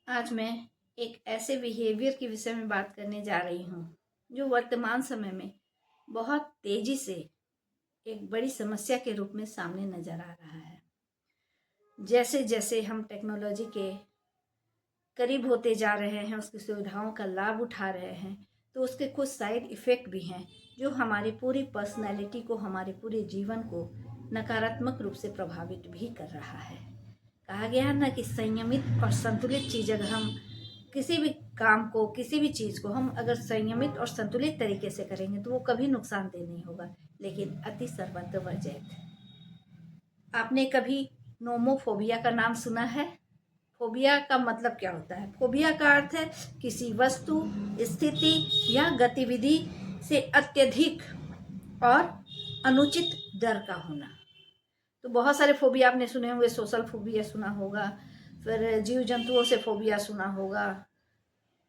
आज मैं एक ऐसे बिहेवियर के विषय में बात करने जा रही हूँ जो वर्तमान समय में बहुत तेजी से एक बड़ी समस्या के रूप में सामने नजर आ रहा है। जैसे जैसे हम टेक्नोलॉजी के करीब होते जा रहे हैं, उसकी सुविधाओं का लाभ उठा रहे हैं, तो उसके कुछ साइड इफ़ेक्ट भी हैं जो हमारी पूरी पर्सनैलिटी को, हमारे पूरे जीवन को नकारात्मक रूप से प्रभावित भी कर रहा है। कहा गया है ना कि संयमित और संतुलित चीज़ अगर हम किसी भी काम को, किसी भी चीज़ को हम अगर संयमित और संतुलित तरीके से करेंगे तो वो कभी नुकसानदेह नहीं होगा, लेकिन अति सर्वत्र वर्जित। आपने कभी नोमोफोबिया का नाम सुना है? फोबिया का मतलब क्या होता है? फोबिया का अर्थ है किसी वस्तु, स्थिति या गतिविधि से अत्यधिक और अनुचित डर का होना। तो बहुत सारे फोबिया आपने सुने होंगे। सोशल फोबिया सुना होगा, फिर जीव जंतुओं से फोबिया सुना होगा,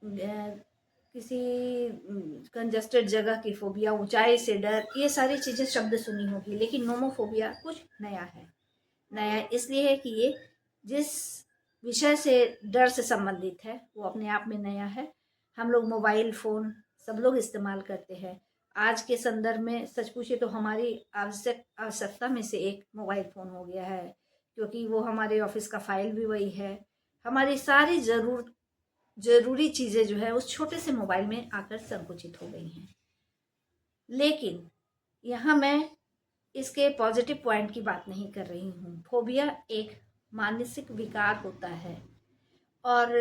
किसी कंजस्टेड जगह की फोबिया, ऊंचाई से डर, ये सारी चीज़ें शब्द सुनी होगी। लेकिन नोमोफोबिया कुछ नया है। नया इसलिए है कि ये जिस विषय से डर से संबंधित है वो अपने आप में नया है। हम लोग मोबाइल फ़ोन सब लोग इस्तेमाल करते हैं। आज के संदर्भ में सच पूछे तो हमारी आवश्यकता में से एक मोबाइल फ़ोन हो गया है, क्योंकि वो हमारे ऑफिस का फाइल भी वही है। हमारी सारी ज़रूरी चीज़ें जो है उस छोटे से मोबाइल में आकर संकुचित हो गई हैं। लेकिन यहाँ मैं इसके पॉजिटिव पॉइंट की बात नहीं कर रही हूँ। फोबिया एक मानसिक विकार होता है और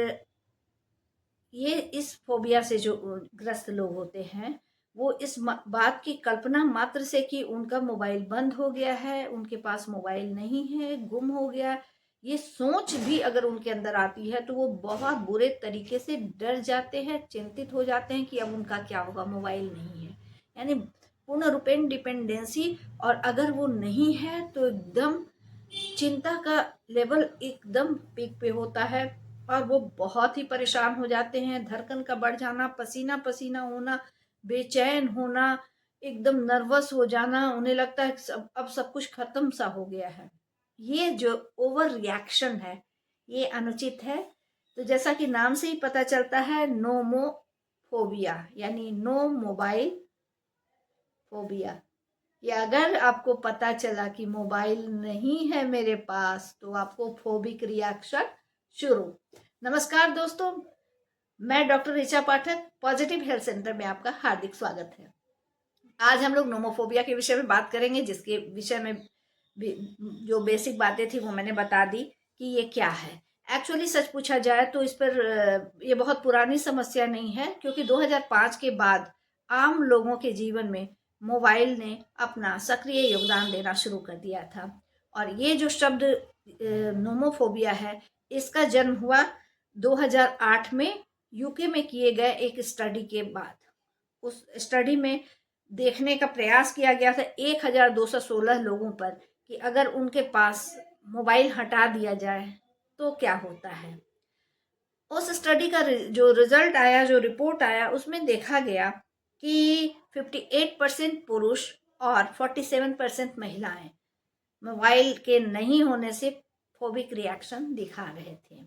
ये इस फोबिया से जो ग्रस्त लोग होते हैं वो इस बात की कल्पना मात्र से कि उनका मोबाइल बंद हो गया है, उनके पास मोबाइल नहीं है, गुम हो गया, ये सोच भी अगर उनके अंदर आती है तो वो बहुत बुरे तरीके से डर जाते हैं, चिंतित हो जाते हैं कि अब उनका क्या होगा, मोबाइल नहीं है। यानी पूर्ण रूपेण डिपेंडेंसी। और अगर वो नहीं है तो एकदम चिंता का लेवल एकदम पीक पे होता है और वो बहुत ही परेशान हो जाते हैं। धड़कन का बढ़ जाना, पसीना पसीना होना, बेचैन होना, एकदम नर्वस हो जाना, उन्हें लगता है अब सब कुछ खत्म सा हो गया है। ये जो ओवर रिएक्शन है ये अनुचित है। तो जैसा कि नाम से ही पता चलता है, नोमोफोबिया यानी नो मोबाइल फोबिया। या अगर आपको पता चला कि मोबाइल नहीं है मेरे पास तो आपको फोबिक रिएक्शन शुरू। नमस्कार दोस्तों, मैं डॉक्टर ऋचा पाठक, पॉजिटिव हेल्थ सेंटर में आपका हार्दिक स्वागत है। आज हम लोग नोमोफोबिया के विषय में बात करेंगे, जिसके विषय में जो बेसिक बातें थी वो मैंने बता दी कि ये क्या है। एक्चुअली सच पूछा जाए तो इस पर ये बहुत पुरानी समस्या नहीं है, क्योंकि 2005 के बाद आम लोगों के जीवन में मोबाइल ने अपना सक्रिय योगदान देना शुरू कर दिया था। और ये जो शब्द नोमोफोबिया है, इसका जन्म हुआ 2008 में यूके में किए गए एक स्टडी के बाद। उस स्टडी में देखने का प्रयास किया गया था 1216 लोगों पर कि अगर उनके पास मोबाइल हटा दिया जाए तो क्या होता है। उस स्टडी का जो रिजल्ट आया, जो रिपोर्ट आया, उसमें देखा गया कि 58% पुरुष और 47% महिलाएं मोबाइल के नहीं होने से फोबिक रिएक्शन दिखा रहे थे।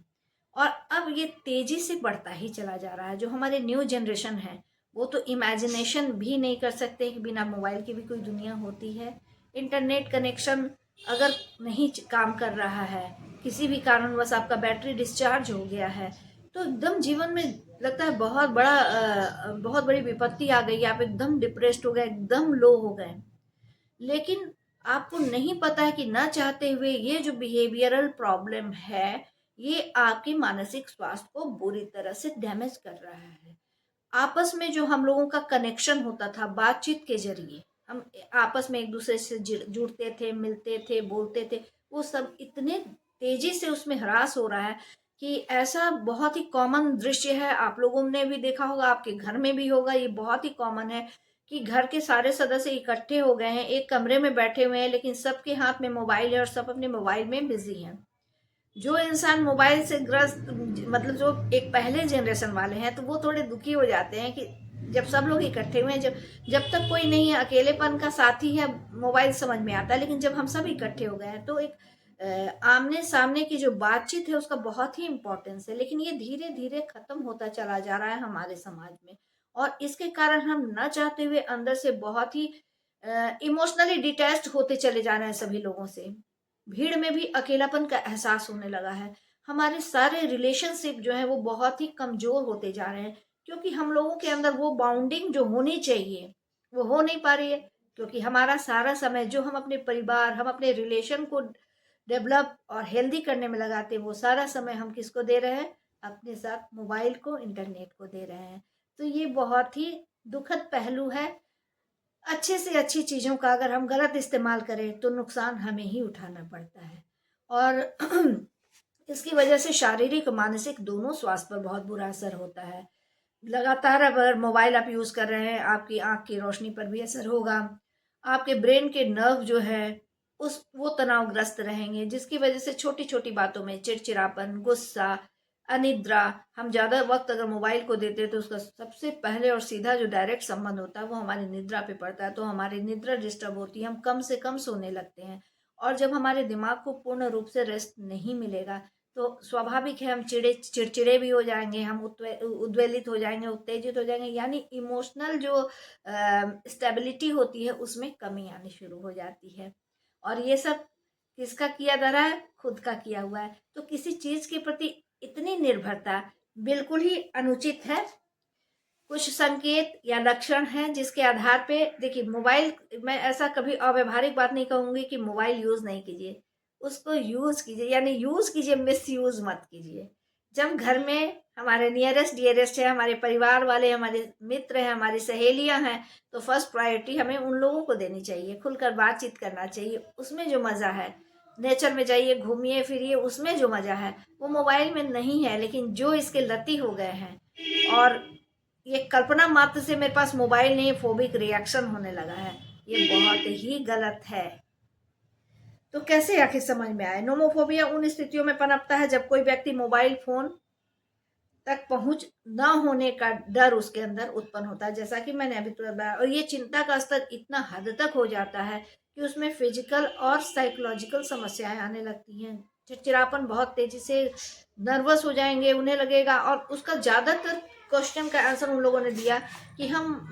और अब ये तेजी से बढ़ता ही चला जा रहा है। जो हमारे न्यू जनरेशन है वो तो इमेजिनेशन भी नहीं कर सकते कि बिना मोबाइल की भी कोई दुनिया होती है। इंटरनेट कनेक्शन अगर नहीं काम कर रहा है, किसी भी कारणवश आपका बैटरी डिस्चार्ज हो गया है, तो एकदम जीवन में लगता है बहुत बड़ी विपत्ति आ गई, आप एकदम डिप्रेस्ड हो गए, एकदम लो हो गए। लेकिन आपको नहीं पता है कि ना चाहते हुए ये जो बिहेवियरल प्रॉब्लम है ये आपके मानसिक स्वास्थ्य को बुरी तरह से डैमेज कर रहा है। आपस में जो हम लोगों का कनेक्शन होता था बातचीत के जरिए, हम आपस में एक दूसरे से जुड़ते थे, मिलते थे, बोलते थे, वो सब इतने तेजी से उसमें ह्रास हो रहा है कि ऐसा बहुत ही कॉमन दृश्य है। आप लोगों ने भी देखा होगा, आपके घर में भी होगा, ये बहुत ही कॉमन है कि घर के सारे सदस्य इकट्ठे हो गए हैं, एक कमरे में बैठे हुए हैं, लेकिन सबके हाथ में मोबाइल है और सब अपने मोबाइल में बिजी हैं। जो इंसान मोबाइल से ग्रस्त, मतलब जो एक पहले जनरेशन वाले हैं, तो वो थोड़े दुखी हो जाते हैं कि जब सब लोग इकट्ठे हुए हैं, जब तक कोई नहीं है, अकेलेपन का साथी है, मोबाइल समझ में आता है। लेकिन जब हम सब इकट्ठे हो गए हैं तो एक आमने सामने की जो बातचीत है उसका बहुत ही इम्पोर्टेंस है, लेकिन ये धीरे धीरे खत्म होता चला जा रहा है हमारे समाज में। और इसके कारण हम न चाहते हुए अंदर से बहुत ही इमोशनली डिटैच्ड होते चले जा रहे हैं सभी लोगों से। भीड़ में भी अकेलापन का एहसास होने लगा है। हमारे सारे रिलेशनशिप जो है वो बहुत ही कमजोर होते जा रहे हैं, क्योंकि हम लोगों के अंदर वो बाउंडिंग जो होनी चाहिए वो हो नहीं पा रही है। क्योंकि हमारा सारा समय जो हम अपने परिवार, हम अपने रिलेशन को डेवलप और हेल्दी करने में लगाते हैं, वो सारा समय हम किसको दे रहे हैं? अपने साथ मोबाइल को, इंटरनेट को दे रहे हैं। तो ये बहुत ही दुखद पहलू है। अच्छे से अच्छी चीज़ों का अगर हम गलत इस्तेमाल करें तो नुकसान हमें ही उठाना पड़ता है। और इसकी वजह से शारीरिक और मानसिक दोनों स्वास्थ्य पर बहुत बुरा असर होता है। लगातार अगर मोबाइल आप यूज़ कर रहे हैं, आपकी आँख की रोशनी पर भी असर होगा। आपके ब्रेन के नर्व जो है उस वो तनावग्रस्त रहेंगे, जिसकी वजह से छोटी-छोटी बातों में चिड़चिड़ापन, गुस्सा, अनिद्रा। हम ज़्यादा वक़्त अगर मोबाइल को देते हैं तो उसका सबसे पहले और सीधा जो डायरेक्ट संबंध होता है वो हमारी निद्रा पे पड़ता है। तो हमारी निद्रा डिस्टर्ब होती है, हम कम से कम सोने लगते हैं। और जब हमारे दिमाग को पूर्ण रूप से रेस्ट नहीं मिलेगा तो स्वाभाविक है हम चिड़चिड़े भी हो जाएँगे, हम उद्वेलित हो जाएँगे, उत्तेजित हो जाएँगे, यानी इमोशनल जो स्टेबिलिटी होती है उसमें कमी आनी शुरू हो जाती है। और ये सब किसका किया धरा है? खुद का किया हुआ है। तो किसी चीज़ के प्रति इतनी निर्भरता बिल्कुल ही अनुचित है। कुछ संकेत या लक्षण हैं जिसके आधार पे देखिए मोबाइल, मैं ऐसा कभी अव्यावहारिक बात नहीं कहूँगी कि मोबाइल यूज़ नहीं कीजिए। उसको यूज़ कीजिए, यानी यूज़ कीजिए, मिसयूज़ मत कीजिए। जब घर में हमारे नियरेस्ट डियरेस्ट है, हमारे परिवार वाले, हमारे मित्र हैं, हमारी सहेलियाँ हैं, तो फर्स्ट प्रायोरिटी हमें उन लोगों को देनी चाहिए, खुलकर बातचीत करना चाहिए। उसमें जो मज़ा है, नेचर में जाइए, घूमिए फिरिए, उसमें जो मज़ा है वो मोबाइल में नहीं है। लेकिन जो इसके लती हो गए हैं और ये कल्पना मात्र से मेरे पास मोबाइल नहीं, फोबिक रिएक्शन होने लगा है, ये बहुत ही गलत है। तो कैसे आखिर समझ में आए? नोमोफोबिया उन स्थितियों में पनपता है जब कोई व्यक्ति मोबाइल फोन तक पहुंच न होने का डर उसके अंदर उत्पन्न होता है, जैसा कि मैंने अभी तुरंत बताया। और ये चिंता का स्तर इतना हद तक हो जाता है कि उसमें फिजिकल और साइकोलॉजिकल समस्याएं आने लगती हैं। चिड़चिड़ापन, बहुत तेजी से नर्वस हो जाएंगे, उन्हें लगेगा। और उसका ज़्यादातर क्वेश्चन का आंसर उन लोगों ने दिया कि हम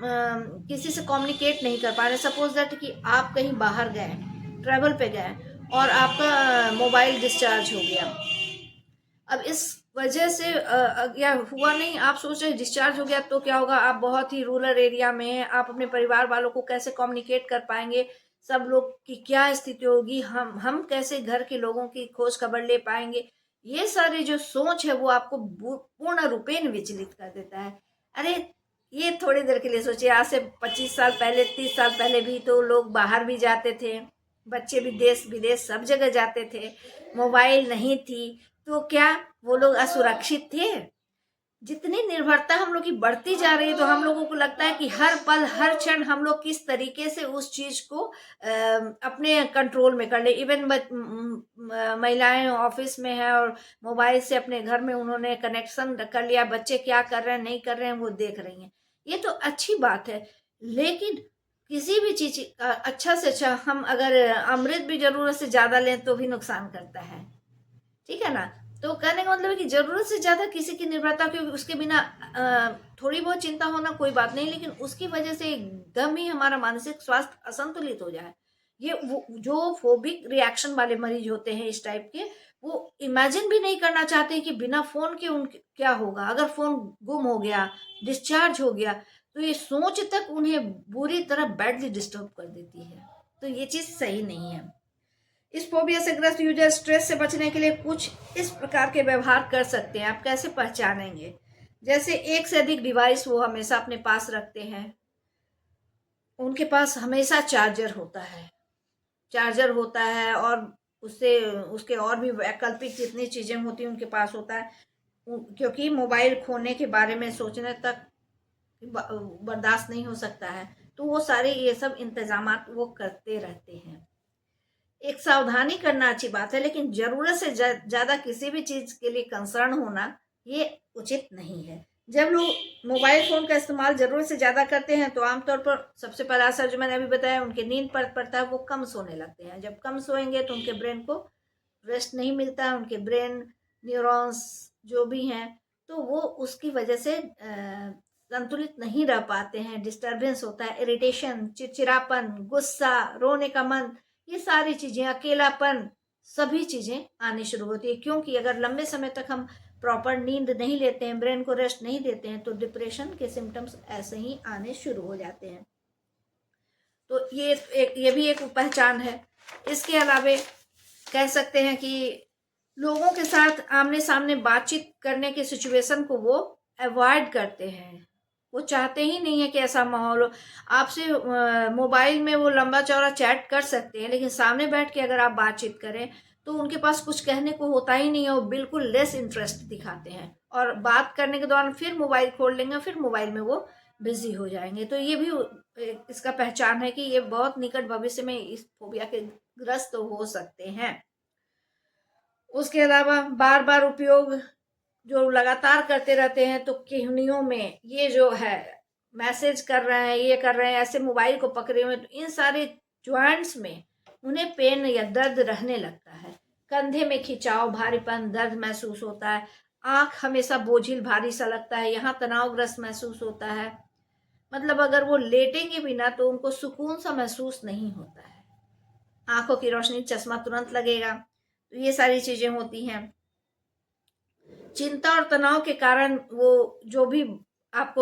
किसी से कम्युनिकेट नहीं कर पा रहे। सपोज दैट कि आप कहीं बाहर गए, ट्रैवल पे गए और आपका मोबाइल डिस्चार्ज हो गया। अब इस वजह से या हुआ नहीं, आप सोच रहे डिस्चार्ज हो गया तो क्या होगा? आप बहुत ही रूरल एरिया में हैं, आप अपने परिवार वालों को कैसे कम्युनिकेट कर पाएंगे? सब लोग की क्या स्थिति होगी? हम कैसे घर के लोगों की खोज खबर ले पाएंगे? ये सारी जो सोच है वो आपको पूर्ण रूपेण विचलित कर देता है। अरे ये थोड़ी देर के लिए सोचिए, आज से 25 साल पहले, 30 साल पहले भी तो लोग बाहर भी जाते थे, बच्चे भी देश विदेश सब जगह जाते थे, मोबाइल नहीं थी। तो क्या वो लोग असुरक्षित थे? जितनी निर्भरता हम लोग की बढ़ती जा रही है तो हम लोगों को लगता है कि हर पल हर क्षण हम लोग किस तरीके से उस चीज को अपने कंट्रोल में कर ले। इवन महिलाएं ऑफिस में है और मोबाइल से अपने घर में उन्होंने कनेक्शन कर लिया, बच्चे क्या कर रहे हैं नहीं कर रहे हैं वो देख रही हैं। ये तो अच्छी बात है, लेकिन किसी भी चीज अच्छा से अच्छा हम अगर अमृत भी जरूरत से ज्यादा लें तो भी नुकसान करता है। ठीक है ना? तो कहने का मतलब है कि जरूरत से ज्यादा किसी की निर्भरता, क्योंकि उसके बिना थोड़ी बहुत चिंता होना कोई बात नहीं, लेकिन उसकी वजह से एकदम ही हमारा मानसिक स्वास्थ्य असंतुलित हो जाए, ये वो जो फोबिक रिएक्शन वाले मरीज होते हैं इस टाइप के, वो इमेजिन भी नहीं करना चाहते कि बिना फोन के उनके क्या होगा। अगर फोन गुम हो गया, डिस्चार्ज हो गया, तो ये सोच तक उन्हें बुरी तरह बैडली डिस्टर्ब कर देती है। तो ये चीज सही नहीं है। इस फोबिया से ग्रस्त यूजर स्ट्रेस से बचने के लिए कुछ इस प्रकार के व्यवहार कर सकते हैं। आप कैसे पहचानेंगे? जैसे एक से अधिक डिवाइस वो हमेशा अपने पास रखते हैं, उनके पास हमेशा चार्जर होता है और उससे उसके और भी वैकल्पिक जितनी चीजें होती हैं उनके पास होता है, क्योंकि मोबाइल खोने के बारे में सोचने तक बर्दाश्त नहीं हो सकता है। तो वो सारे ये सब इंतजामात वो करते रहते हैं। एक सावधानी करना अच्छी बात है, लेकिन जरूरत से ज्यादा किसी भी चीज के लिए कंसर्न होना ये उचित नहीं है। जब लोग मोबाइल फोन का इस्तेमाल जरूरत से ज्यादा करते हैं तो आमतौर पर सबसे पहला असर जो मैंने अभी बताया, उनके नींद पर पड़ता है, वो कम सोने लगते हैं। जब कम सोएंगे तो उनके ब्रेन को रेस्ट नहीं मिलता है, उनके ब्रेन न्यूरॉन्स जो भी हैं, तो वो उसकी वजह से संतुलित नहीं रह पाते हैं, डिस्टरबेंस होता है, इरिटेशन, चिड़चिड़ापन, गुस्सा, रोने का मन, ये सारी चीजें, अकेलापन, सभी चीजें आनी शुरू होती है। क्योंकि अगर लंबे समय तक हम प्रॉपर नींद नहीं लेते हैं, ब्रेन को रेस्ट नहीं देते हैं, तो डिप्रेशन के सिम्टम्स ऐसे ही आने शुरू हो जाते हैं। तो ये भी एक पहचान है। इसके अलावे कह सकते हैं कि लोगों के साथ आमने सामने बातचीत करने के सिचुएशन को वो अवॉइड करते हैं, वो चाहते ही नहीं है कि ऐसा माहौल हो। आपसे मोबाइल में वो लंबा चौड़ा चैट कर सकते हैं, लेकिन सामने बैठ के अगर आप बातचीत करें तो उनके पास कुछ कहने को होता ही नहीं है, वो बिल्कुल लेस इंटरेस्ट दिखाते हैं और बात करने के दौरान फिर मोबाइल खोल लेंगे, फिर मोबाइल में वो बिजी हो जाएंगे। तो ये भी इसका पहचान है कि ये बहुत निकट भविष्य में इस फोबिया के ग्रस्त हो सकते हैं। उसके अलावा बार बार उपयोग जो लगातार करते रहते हैं, तो किडनियों में ये जो है मैसेज कर रहे हैं, ये कर रहे हैं, ऐसे मोबाइल को पकड़े हुए, तो इन सारे ज्वाइंट्स में उन्हें पेन या दर्द रहने लगता है। कंधे में खिंचाव, भारीपन, दर्द महसूस होता है। आंख हमेशा बोझिल भारी सा लगता है, यहाँ तनावग्रस्त महसूस होता है। मतलब अगर वो लेटेंगे भी ना तो उनको सुकून सा महसूस नहीं होता है। आंखों की रोशनी, चश्मा तुरंत लगेगा। तो ये सारी चीजें होती हैं। चिंता और तनाव के कारण वो जो भी आप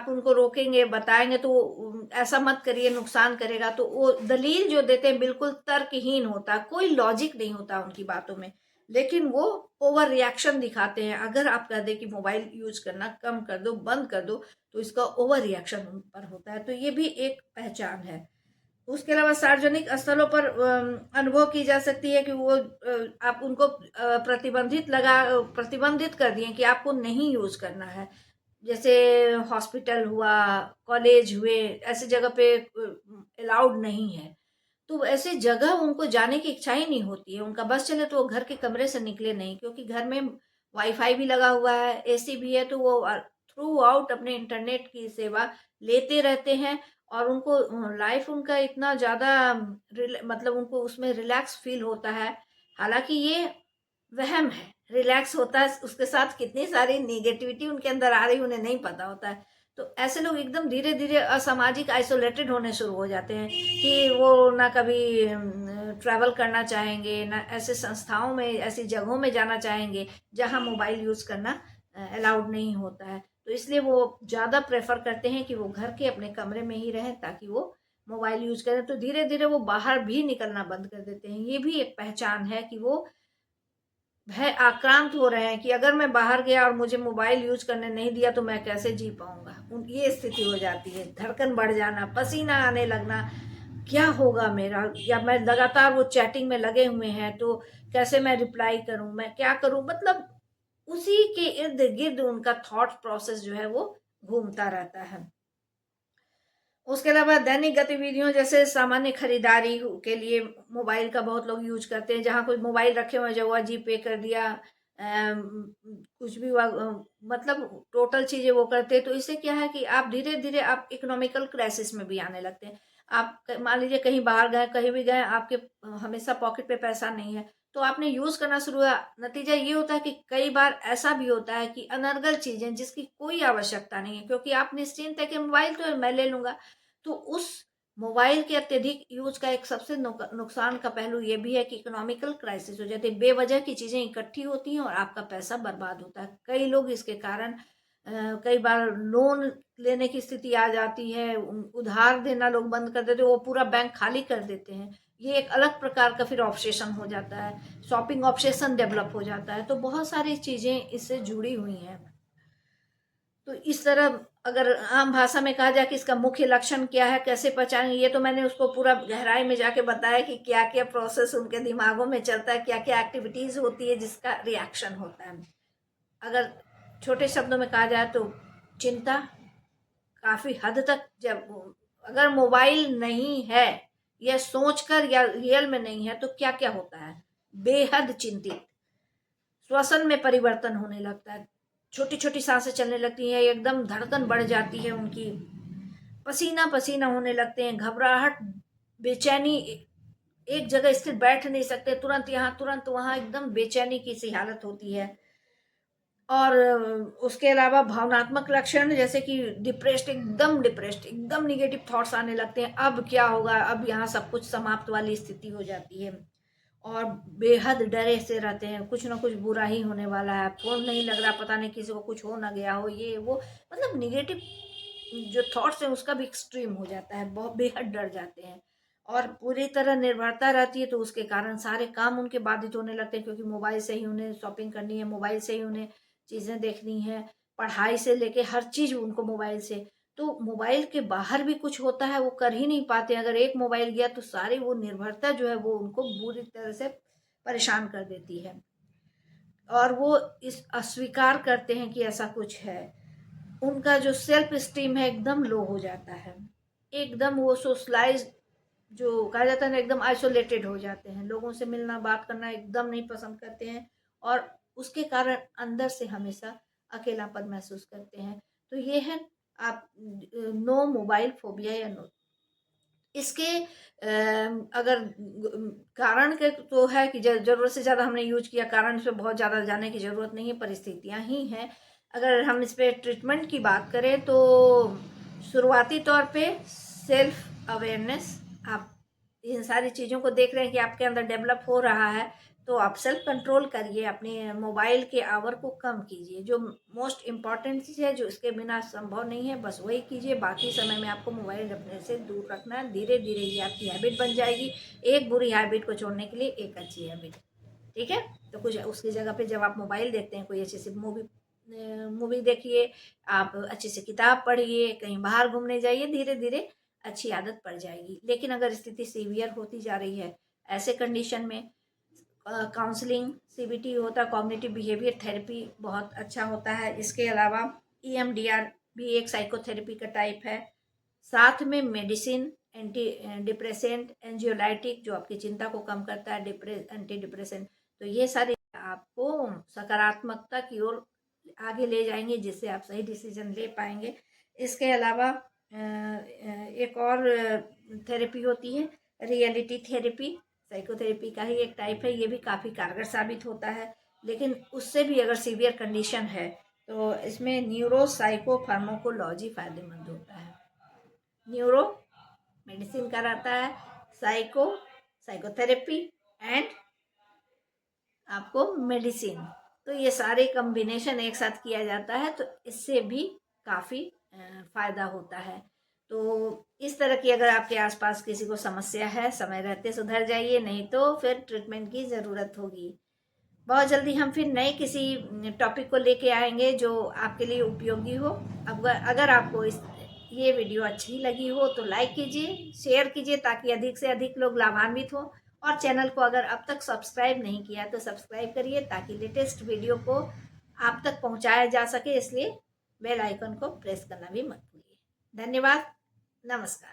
उनको रोकेंगे, बताएंगे तो ऐसा मत करिए, नुकसान करेगा, तो वो दलील जो देते हैं बिल्कुल तर्कहीन होता, कोई लॉजिक नहीं होता उनकी बातों में, लेकिन वो ओवर रिएक्शन दिखाते हैं। अगर आप कह दें कि मोबाइल यूज करना कम कर दो, बंद कर दो, तो इसका ओवर रिएक्शन उन पर होता है। तो ये भी एक पहचान है। उसके अलावा सार्वजनिक स्थलों पर अनुभव की जा सकती है कि वो आप उनको प्रतिबंधित कर दिए कि आपको नहीं यूज करना है। जैसे हॉस्पिटल हुआ, कॉलेज हुए, ऐसी जगह पे अलाउड नहीं है। तो ऐसी जगह उनको जाने की इच्छा ही नहीं होती है। उनका बस चले तो वो घर के कमरे से निकले नहीं, क्योंकि घर में वाईफाई भी लगा हुआ है, एसी भी है, तो वो थ्रू आउट अपने इंटरनेट की सेवा लेते रहते हैं। और उनको लाइफ उनका इतना ज़्यादा मतलब उनको उसमें रिलैक्स फील होता है। हालांकि ये वहम है, रिलैक्स होता है, उसके साथ कितनी सारी नेगेटिविटी उनके अंदर आ रही उन्हें नहीं पता होता है। तो ऐसे लोग एकदम धीरे धीरे असामाजिक, आइसोलेटेड होने शुरू हो जाते हैं कि वो ना कभी ट्रैवल करना चाहेंगे, ना ऐसे संस्थाओं में, ऐसी जगहों में जाना चाहेंगे जहां मोबाइल यूज करना अलाउड नहीं होता है। तो इसलिए वो ज़्यादा प्रेफर करते हैं कि वो घर के अपने कमरे में ही रहें, ताकि वो मोबाइल यूज करें। तो धीरे धीरे वो बाहर भी निकलना बंद कर देते हैं। ये भी एक पहचान है कि वो भय आक्रांत हो रहे हैं कि अगर मैं बाहर गया और मुझे मोबाइल यूज करने नहीं दिया तो मैं कैसे जी पाऊंगा। ये स्थिति हो जाती है। धड़कन बढ़ जाना, पसीना आने लगना, क्या होगा मेरा, या मैं लगातार वो चैटिंग में लगे हुए हैं तो कैसे मैं रिप्लाई करूं, मैं क्या करूं, मतलब उसी के इर्द गिर्द उनका थॉट प्रोसेस जो है वो घूमता रहता है। उसके अलावा दैनिक गतिविधियों जैसे सामान्य खरीदारी के लिए मोबाइल का बहुत लोग यूज करते हैं। जहाँ कोई मोबाइल रखे हुए जो हुआ जी पे कर दिया, कुछ भी हुआ, मतलब टोटल चीजें वो करते हैं। तो इससे क्या है कि आप धीरे धीरे आप इकोनॉमिकल क्राइसिस में भी आने लगते हैं। आप मान लीजिए कहीं बाहर गए, कहीं भी गए, आपके हमेशा पॉकेट पे पैसा नहीं है, तो आपने यूज करना शुरू किया। नतीजा ये होता है कि कई बार ऐसा भी होता है कि अनर्गल चीजें जिसकी कोई आवश्यकता नहीं है, क्योंकि आप निश्चिंत है कि मोबाइल तो मैं ले लूंगा। तो उस मोबाइल के अत्यधिक यूज का एक सबसे नुकसान का पहलू ये भी है कि इकोनॉमिकल क्राइसिस हो जाती है। बेवजह की चीजें इकट्ठी होती हैं और आपका पैसा बर्बाद होता है। कई लोग इसके कारण कई बार लोन लेने की स्थिति आ जाती है, उधार देना लोग बंद कर देते हैं, वो पूरा बैंक खाली कर देते हैं। ये एक अलग प्रकार का फिर ऑब्सेशन हो जाता है, शॉपिंग ऑब्सेशन डेवलप हो जाता है। तो बहुत सारी चीजें इससे जुड़ी हुई हैं। तो इस तरह अगर आम भाषा में कहा जाए कि इसका मुख्य लक्षण क्या है, कैसे पहचानेंगे, ये तो मैंने उसको पूरा गहराई में जाके बताया कि क्या क्या प्रोसेस उनके दिमागों में चलता है, क्या क्या एक्टिविटीज होती है जिसका रिएक्शन होता है। अगर छोटे शब्दों में कहा जाए तो चिंता काफी हद तक, जब अगर मोबाइल नहीं है या सोचकर या रियल में नहीं है तो क्या क्या होता है, बेहद चिंतित, श्वसन में परिवर्तन होने लगता है, छोटी छोटी सांसें चलने लगती हैं, एकदम धड़कन बढ़ जाती है उनकी, पसीना पसीना होने लगते हैं, घबराहट, बेचैनी एक जगह स्थिर बैठ नहीं सकते, तुरंत यहाँ तुरंत वहाँ, एकदम बेचैनी की सी हालत होती है। और उसके अलावा भावनात्मक लक्षण जैसे कि डिप्रेस्ड, एकदम निगेटिव थॉट्स आने लगते हैं, अब क्या होगा, अब यहाँ सब कुछ समाप्त वाली स्थिति हो जाती है। और बेहद डरे से रहते हैं, कुछ ना कुछ बुरा ही होने वाला है, फोन नहीं लग रहा, पता नहीं किसी को कुछ हो ना गया हो, ये वो, मतलब निगेटिव जो थॉट्स हैं उसका भी एक्सट्रीम हो जाता है, बहुत बेहद डर जाते हैं। और पूरी तरह निर्भरता रहती है, तो उसके कारण सारे काम उनके बाधित होने लगते हैं, क्योंकि मोबाइल से ही उन्हें शॉपिंग करनी है, मोबाइल से ही उन्हें चीज़ें देखनी है, पढ़ाई से लेके हर चीज़ उनको मोबाइल से। तो मोबाइल के बाहर भी कुछ होता है वो कर ही नहीं पाते, अगर एक मोबाइल गया तो सारी वो निर्भरता जो है वो उनको बुरी तरह से परेशान कर देती है। और वो इस अस्वीकार करते हैं कि ऐसा कुछ है, उनका जो सेल्फ स्टीम है एकदम लो हो जाता है, एकदम वो सोशलाइज जो कहा जाता है ना, एकदम आइसोलेटेड हो जाते हैं, लोगों से मिलना बात करना एकदम नहीं पसंद करते हैं। और उसके कारण अंदर से हमेशा अकेलापन महसूस करते हैं। तो ये है आप नो मोबाइल फोबिया या नो। इसके अगर कारण के तो है कि ज़रूरत से ज़्यादा हमने यूज किया, कारण इस पे बहुत ज़्यादा जाने की ज़रूरत नहीं है, परिस्थितियाँ ही हैं। अगर हम इस पे ट्रीटमेंट की बात करें तो शुरुआती तौर पे सेल्फ अवेयरनेस, आप इन सारी चीज़ों को देख रहे हैं कि आपके अंदर डेवलप हो रहा है, तो आप सेल्फ कंट्रोल करिए, अपने मोबाइल के आवर को कम कीजिए। जो मोस्ट इम्पॉर्टेंट चीज़ है, जो इसके बिना संभव नहीं है, बस वही कीजिए। बाकी समय में आपको मोबाइल अपने से दूर रखना है, धीरे धीरे ये आपकी हैबिट बन जाएगी। एक बुरी हैबिट को छोड़ने के लिए एक अच्छी हैबिट, ठीक है। तो कुछ उसकी जगह पे जब आप मोबाइल देखते हैं, कोई अच्छी सी मूवी देखिए, आप अच्छी सी किताब पढ़िए, कहीं बाहर घूमने जाइए, धीरे धीरे अच्छी आदत पड़ जाएगी। लेकिन अगर स्थिति सीवियर होती जा रही है, ऐसे कंडीशन में काउंसलिंग, सीबीटी होता है, कॉग्निटिव बिहेवियर थेरेपी बहुत अच्छा होता है। इसके अलावा ईएमडीआर भी एक साइकोथेरेपी का टाइप है। साथ में मेडिसिन, एंटी डिप्रेसेंट, एंजियोलाइटिक जो आपकी चिंता को कम करता है, एंटी डिप्रेसेंट, तो ये सारी आपको सकारात्मकता की ओर आगे ले जाएंगे, जिससे आप सही डिसीजन ले पाएंगे। इसके अलावा एक और थेरेपी होती है रियलिटी थेरेपी, साइकोथेरेपी का ही एक टाइप है, ये भी काफ़ी कारगर साबित होता है। लेकिन उससे भी अगर सीवियर कंडीशन है तो इसमें न्यूरो साइको फार्माकोलॉजी फायदेमंद होता है। न्यूरो मेडिसिन का रहता है, साइको साइकोथेरेपी, एंड आपको मेडिसिन, तो ये सारे कम्बिनेशन एक साथ किया जाता है, तो इससे भी काफ़ी फायदा होता है। तो इस तरह की अगर आपके आसपास किसी को समस्या है, समय रहते सुधर जाइए, नहीं तो फिर ट्रीटमेंट की ज़रूरत होगी। बहुत जल्दी हम फिर नए किसी टॉपिक को लेके आएंगे जो आपके लिए उपयोगी हो। अगर आपको ये वीडियो अच्छी लगी हो तो लाइक कीजिए, शेयर कीजिए, ताकि अधिक से अधिक लोग लाभान्वित हो। और चैनल को अगर अब तक सब्सक्राइब नहीं किया तो सब्सक्राइब करिए, ताकि लेटेस्ट वीडियो को आप तक पहुंचाया जा सके, इसलिए बेल आइकन को प्रेस करना भी मत भूलिए। धन्यवाद, नमस्कार।